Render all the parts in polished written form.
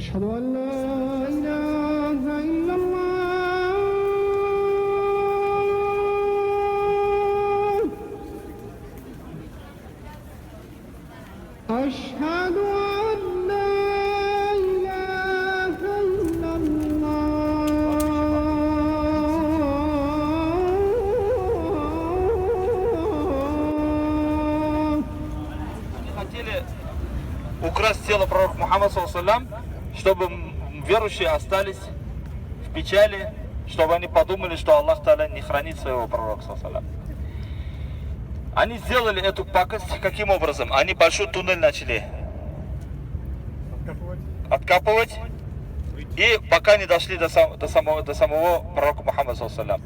أشهد أن لا إله إلا الله أشهد أن لا إله إلا الله. Хотели украсть тело пророка Мухаммада, чтобы верующие остались в печали, чтобы они подумали, что Аллах Та'аля не хранит своего пророка. Они сделали эту пакость каким образом? Они большой туннель начали откапывать, и пока не дошли до самого пророка Мухаммада.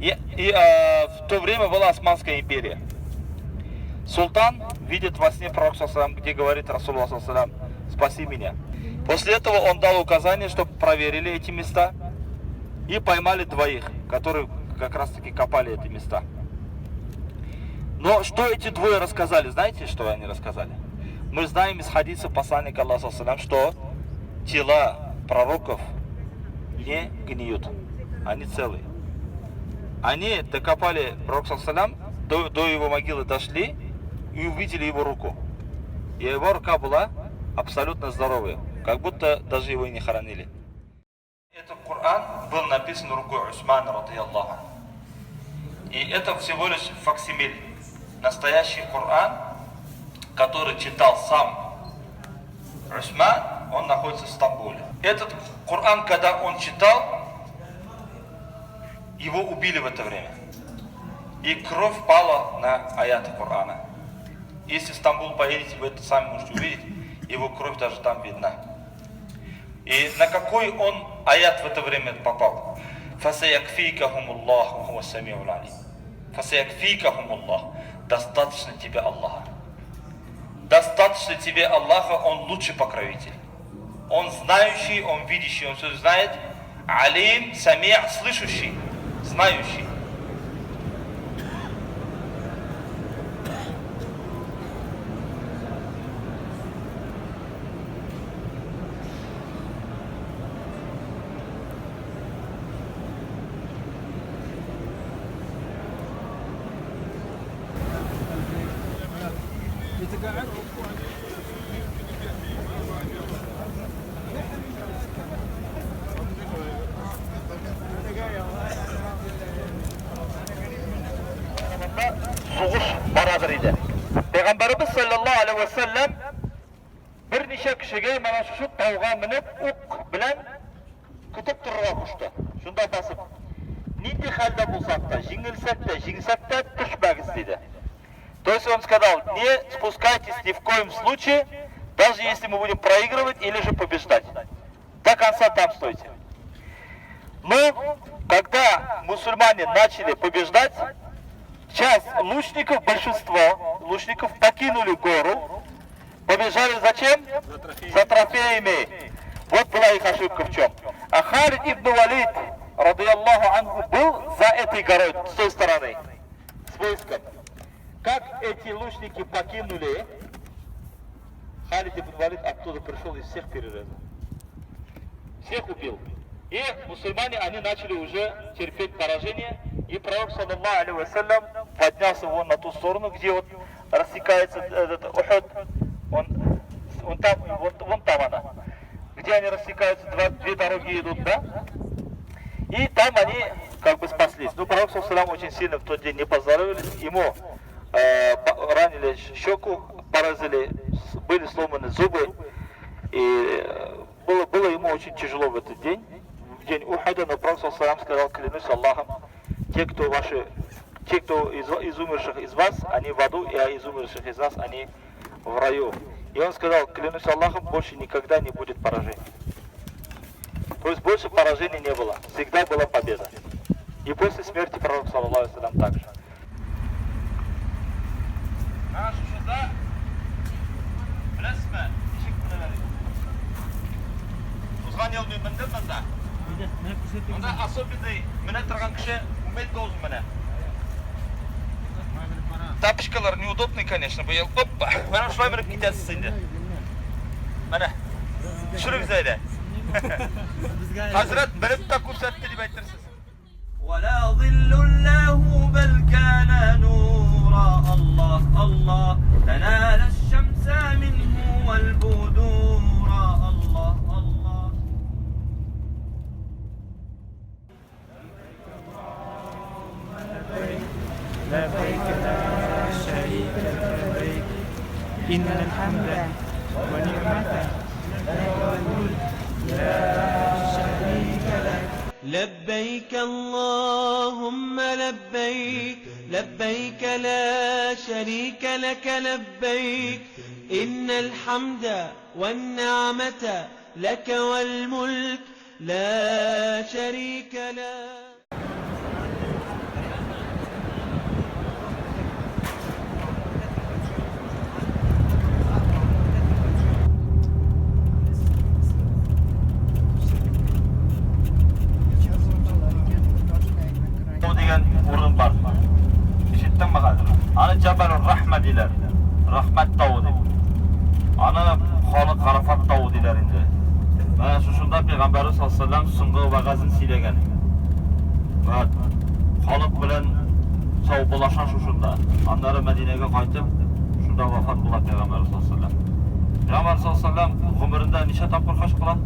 И в то время была Османская империя. Султан видит во сне пророка, где говорит Расулуллах, спаси меня. После этого он дал указание, чтобы проверили эти места и поймали двоих, которые как раз таки копали эти места. Но что эти двое рассказали? Знаете, что они рассказали? Мы знаем из хадиса посланника Аллаха, что тела пророков не гниют, они целые. Они докопали пророка, до его могилы дошли и увидели его руку. И его рука была абсолютно здоровая, как будто даже его и не хоронили. Этот Коран был написан рукой Усмана, радийаллаху анху. И это всего лишь факсимиль. Настоящий Коран, который читал сам Усман, он находится в Стамбуле. Этот Коран, когда он читал, его убили в это время. И кровь пала на аяты Корана. Если в Стамбул поедете, вы это сами можете увидеть, его кровь даже там видна. И на какой он аят в это время попал? «Фасаякфикахумуллаху хуа самиул алим». «Фасаякфикахумуллах». Достаточно тебе Аллаха. Достаточно тебе Аллаха, Он лучший покровитель. Он знающий, Он видящий, Он все знает. Алим, самия, слышащий, знающий. Soğuş baradır idi. Peygamberimiz sallallahu aleyhi ve sellem bir neçe kişiye mana şu tavga minib o'q bilan kutib turib qo'shdi. Shunda basib. Nindi halda bo'lsak da, jingsak da tushmagiz dedi. То есть он сказал: не спускайтесь ни в коем случае, даже если мы будем проигрывать или же побеждать. До конца там стойте. Но когда мусульмане начали побеждать, часть лучников, большинство лучников покинули гору, побежали зачем? За трофеями. Вот была их ошибка в чем. А Халид ибн Валид, радийаллаху анху, был за этой горой, с той стороны, с войском. Как эти лучники покинули, Халид ибн Валид оттуда пришел и всех перерезал. Всех убил. И мусульмане, они начали уже терпеть поражение. И пророк, саллаллаху алейхи вассалям, поднялся вон на ту сторону, где вот рассекается этот Ухуд. Вон там она. Где они рассекаются, две дороги идут, да? И там они как бы спаслись. Но пророк, саллаллаху алейхи вассалям, очень сильно в тот день не поздоровились. Ему ранили щеку, поразили, были сломаны зубы. И было ему очень тяжело в этот день, в день Ухуда, но пророк саллаллаху алейхи вассалям сказал: клянусь Аллахом, те, кто из умерших из вас, они в аду, а из умерших из нас, они в раю. И он сказал: клянусь Аллахом, больше никогда не будет поражений. То есть больше поражений не было, всегда была победа. И после смерти пророка, саллаллаху алейхи вассалям, также. Звонил мне мында. Анда особенный мене тұрған кіші уметь должен мене. Тапочкалар неудобный, конечно, был. Опа, мене шулай мене кетесіз енді. Мене. Tushirib ayda. Hazrat bilib ta ko'rsatdi deb aytirsiz. ولا ظل له بل كان نورا الله الله تنال الشمس منه والبدورا الله الله لبيك لا شريك لك لبيك إن الحمد ونعمة لك والملك لا شريك لك لبيك اللهم لبيك لبيك لا شريك لك لبيك إن الحمد والنعمة لك والملك لا شريك لك degan o'rin bor. Eshitdingmi hozir? Ana Jabalur Rahma deylar. Rahmat tog'i deb. Ana Xoliq Arafat tog'i deylar endi. Mana shunda Payg'ambarimiz sollallohu alayhi vasallam sungi va g'azin siylagan. Va Xoliq bilan savdolashan shunda. Anlari Madinaga qaytib, shunda vafot bo'ladi Payg'ambarimiz sollallohu alayhi vasallam. Payg'ambarimiz sollallohu alayhi vasallam umrida necha topqir xosh qiladi?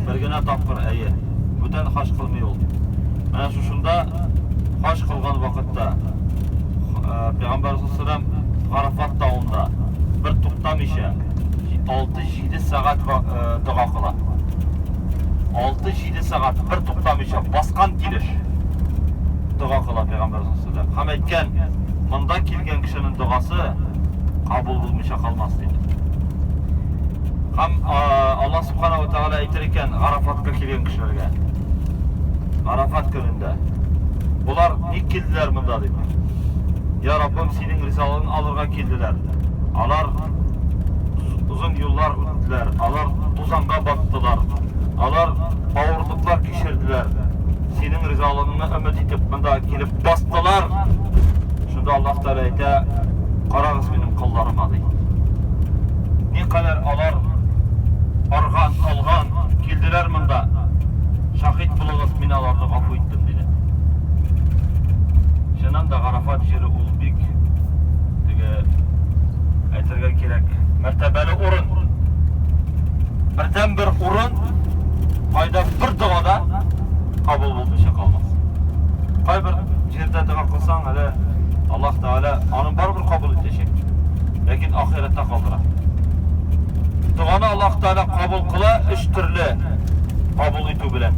Birgina topqir ayi. Budan xosh qilmay oldi. Mana shunda xosh qilgan vaqtda Payg'ambarimiz sollallohu alayhi vasallam Arafat tog'ida bir to'xtamisha 6-7 soat duo qiladi. 6-7 soat bir to'xtamisha bosqan kelish duo qiladi Payg'ambarimiz sollallohu alayhi vasallam. Ham aytgan, bunda kelgan kishining duosi qabul bo'lmasa qolmas dedi. Ham Alloh subhanahu va taolo aytar ekan Arafatga kelgan kishilarga. Arafat kunida bular ne keldilar bunda deb. Ya Rabbim sening risolatini olirga keldilar. Ular uzun yo'llar o'tdilar. Ular to'zonga botdilar. Ular og'irliklar kechirdilar. Sening rizolatini umid etib bunda kelib bosdilar. Shunda Alloh taolo ayta, qarag'iz mening qo'llarimga deydi. Ne qadar ular organ olgan keldilar bunda. Shahid bo'lib minalarni g'afur etdim dedi. Shundan da Arafat yeri Ulbek dega aytirga kerak. Martabali o'rin. Birdan bir o'rin qayda bir duoda qabul bo'lmasa qolmas. Qay bir yerda duo qilsang, hali Alloh taolo uni baribir qabul etacak. Lekin oxiratda qoldiradi. Duoni Alloh taolo qabul qila 3 turli qabul etu bilan.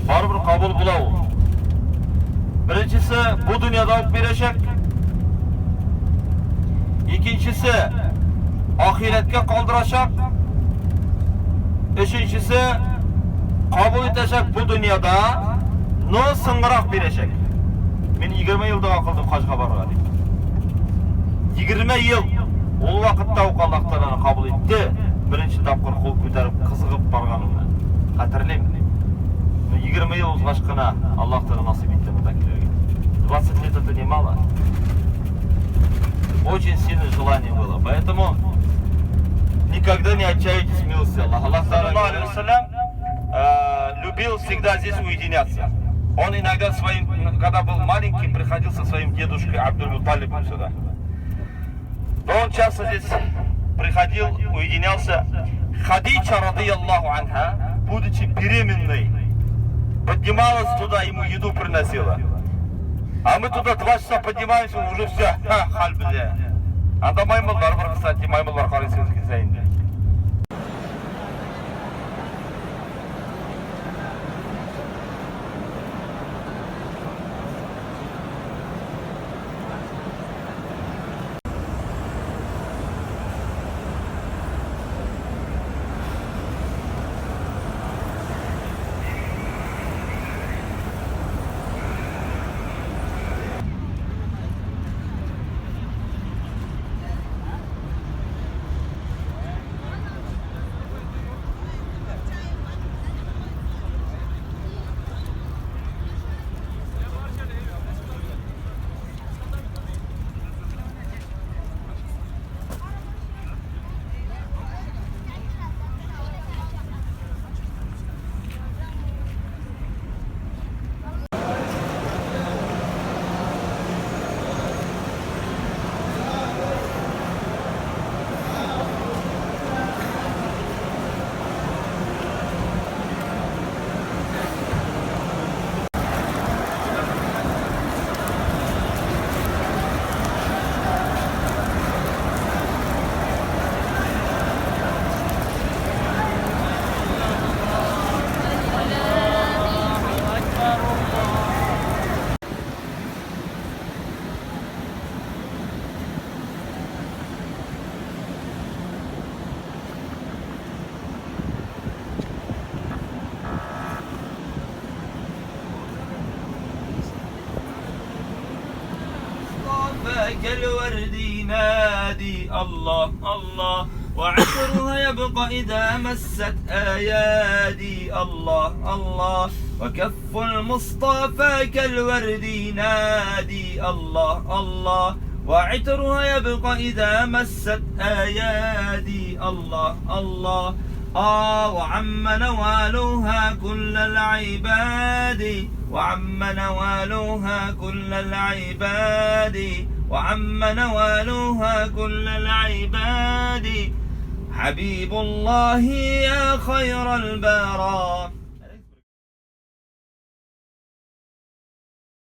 Baribir qabul bo'ladi. Birinchisi bu dunyoda olib berishak. Ikkinchisi oxiratga qoldirashak. Uchinchisi qabul etashak bu dunyoda no sing'iroq berishak. Men 20 yil duo qildim Haj xabarga. 20 yil u vaqtda Alloh taolani qabul etdi. Birinchi topqir qo'l ko'tarib qiziqib borganimda. Xatirlayman. 20 yıl aşkına Allah taala nasip etti buradakilere. 20 лет это немало. Очень сильное желание было. Поэтому никогда не отчаивайтесь милости Аллаха. Аллах саллаллаху алейхи вассалям любил всегда здесь уединяться. Он иногда своим, когда был маленьким, приходил со своим дедушкой Абдуль-Муталибом сюда. Но он часто здесь приходил, уединялся. Хадиджа радийаллаху анха, будучи беременной, поднималась туда, ему еду приносила. А мы туда 2 часа поднимаемся, уже все, халь бля. Анда маймылдар бар, кстати, маймылдар қарайсыз кезайында. كالورد ينادي الله الله، وعطرها يبقى إذا مست أيادي الله الله، وكف المصطفى كالورد ينادي الله الله، وعطرها يبقى إذا مست أيادي الله الله. وعم نوالها كل العباد، وعم نوالها كل العباد، وعم نوالها كل العباد. حبيب الله يا خير البرى